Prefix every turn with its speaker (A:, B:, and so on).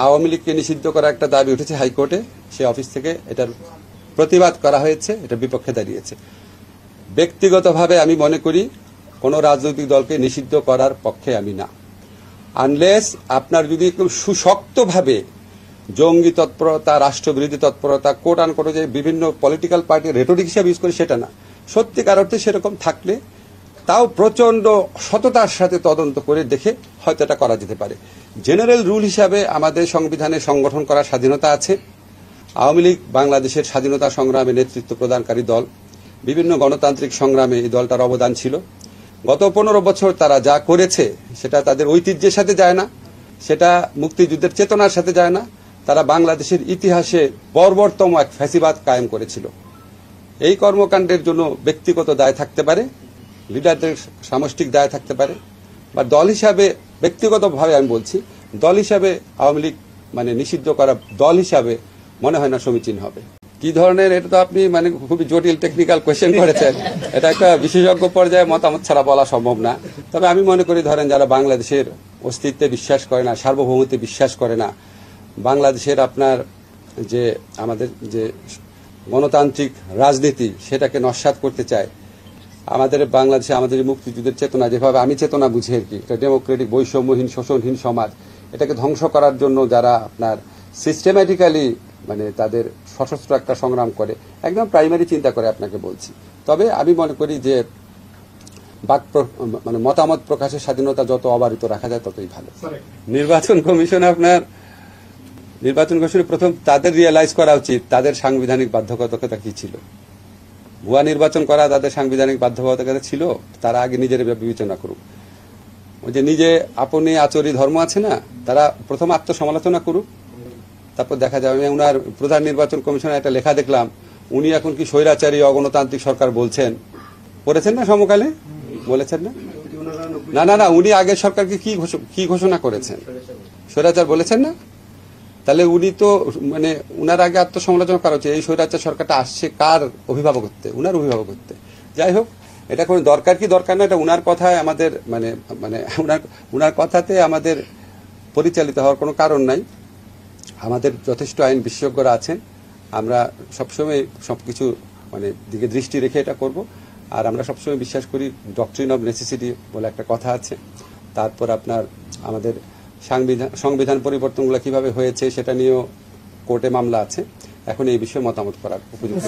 A: আওয়ামী লীগকে নিষিদ্ধ করা একটা দাবি উঠেছে হাইকোর্টে, সে অফিস থেকে এটার প্রতিবাদ করা হয়েছে, এটার বিপক্ষে দাঁড়িয়েছে। ব্যক্তিগতভাবে আমি মনে করি কোনো রাজনৈতিক দলকে নিষিদ্ধ করার পক্ষে আমি না, আনলেস আপনার যদি একটু সুশক্তভাবে জঙ্গি তৎপরতা, রাষ্ট্রবিরোধী তৎপরতা, কোট আন কোট যে বিভিন্ন পলিটিক্যাল পার্টির রেটরিক হিসাবে ইউজ করে সেটা না, সত্যিকার অর্থে সেরকম থাকলে তাও প্রচন্ড সততার সাথে তদন্ত করে দেখে হয়তো এটা করা যেতে পারে। জেনারেল রুল হিসাবে আমাদের সংবিধানে সংগঠন করার স্বাধীনতা আছে। আওয়ামী লীগ বাংলাদেশের স্বাধীনতা সংগ্রামে নেতৃত্ব প্রদানকারী দল, বিভিন্ন গণতান্ত্রিক সংগ্রামে এই দলটার অবদান ছিল। গত 15 বছর তারা যা করেছে সেটা তাদের ঐতিহ্যের সাথে যায় না, সেটা মুক্তিযুদ্ধের চেতনার সাথে যায় না। তারা বাংলাদেশের ইতিহাসে বর্বরতম এক ফ্যাসিবাদ কায়েম করেছিল। এই কর্মকাণ্ডের জন্য ব্যক্তিগত দায় থাকতে পারে, লিডারদের সামষ্টিক দায় থাকতে পারে, বা দল হিসাবে ব্যক্তিগতভাবে আমি বলছি, দল হিসাবে আওয়ামী লীগ নিষিদ্ধ করা দল হিসাবে মনে হয় না সমীচীন হবে। কি ধরনের, এটা তো আপনি খুবই জটিল টেকনিক্যাল কোয়েশ্চেন করেছেন, এটা একটা বিশেষজ্ঞ পর্যায়ে মতামত ছাড়া বলা সম্ভব না। তবে আমি মনে করি, ধরেন যারা বাংলাদেশের অস্তিত্বে বিশ্বাস করে না, সার্বভৌমত্বে বিশ্বাস করে না, বাংলাদেশের আপনার যে আমাদের যে গণতান্ত্রিক রাজনীতি সেটাকে নস্যাৎ করতে চায়, আমাদের বাংলাদেশে আমাদের মুক্তিযুদ্ধের চেতনা যেভাবে আমি চেতনা বুঝি আর কি, এটা ডেমোক্রেটিক বৈষম্যহীন শোষণহীন সমাজ, এটাকে ধ্বংস করার জন্য যারা আপনার সিস্টেম্যাটিক্যালি তাদের সশস্ত্র একটা সংগ্রাম করে, একদম প্রাইমারি চিন্তা করে আপনাকে বলছি। তবে আমি মনে করি যে মতামত প্রকাশের স্বাধীনতা যত অবারিত রাখা যায় ততই ভালো। নির্বাচন কমিশন প্রথম তাদের রিয়েলাইজ করা উচিত তাদের সাংবিধানিক বাধ্যবাধকতা কি ছিল। ভুয়া নির্বাচন করা তাদের সাংবিধানিক বাধ্যবাধকতা ছিল, তারা আগে নিজের বিবেচনা করুক। ওই যে নিজে আপনি আচরি ধর্ম আছে না, তারা প্রথম আত্মসমালোচনা করুক, তারপর দেখা যাবে। উনার প্রধান নির্বাচন কমিশনের একটা লেখা দেখলাম, উনি এখন কি স্বৈরাচারী অগণতান্ত্রিক সরকার বলছেন, করেছেন না সমকালে, বলেছেন না? না, উনি আগের সরকারকে কি ঘোষণা করেছেন, স্বৈরাচার বলেছেন না? তাহলে উনি তো উনার আগে আত্মসমালোচনা করা হচ্ছে। এই স্বৈরাচার সরকারটা আসছে কার অভিভাবকত্বে? উনার অভিভাবকত্বে। যাই হোক, এটা কোনো দরকার কি দরকার না, এটা উনার কথায় আমাদের উনার কথাতে আমাদের পরিচালিত হওয়ার কোনো কারণ নাই। আমাদের যথেষ্ট আইন বিশেষজ্ঞরা আছেন, আমরা সবসময় সবকিছু দিকে দৃষ্টি রেখে এটা করব। আর আমরা সবসময় বিশ্বাস করি ডক্ট্রিন অব নেসেসিটি বলে একটা কথা আছে। তারপর আপনার আমাদের সংবিধান পরিবর্তনগুলো কিভাবে হয়েছে সেটা নিয়েও কোর্টে মামলা আছে। এখন এই বিষয়ে মতামত করার উপযুক্ত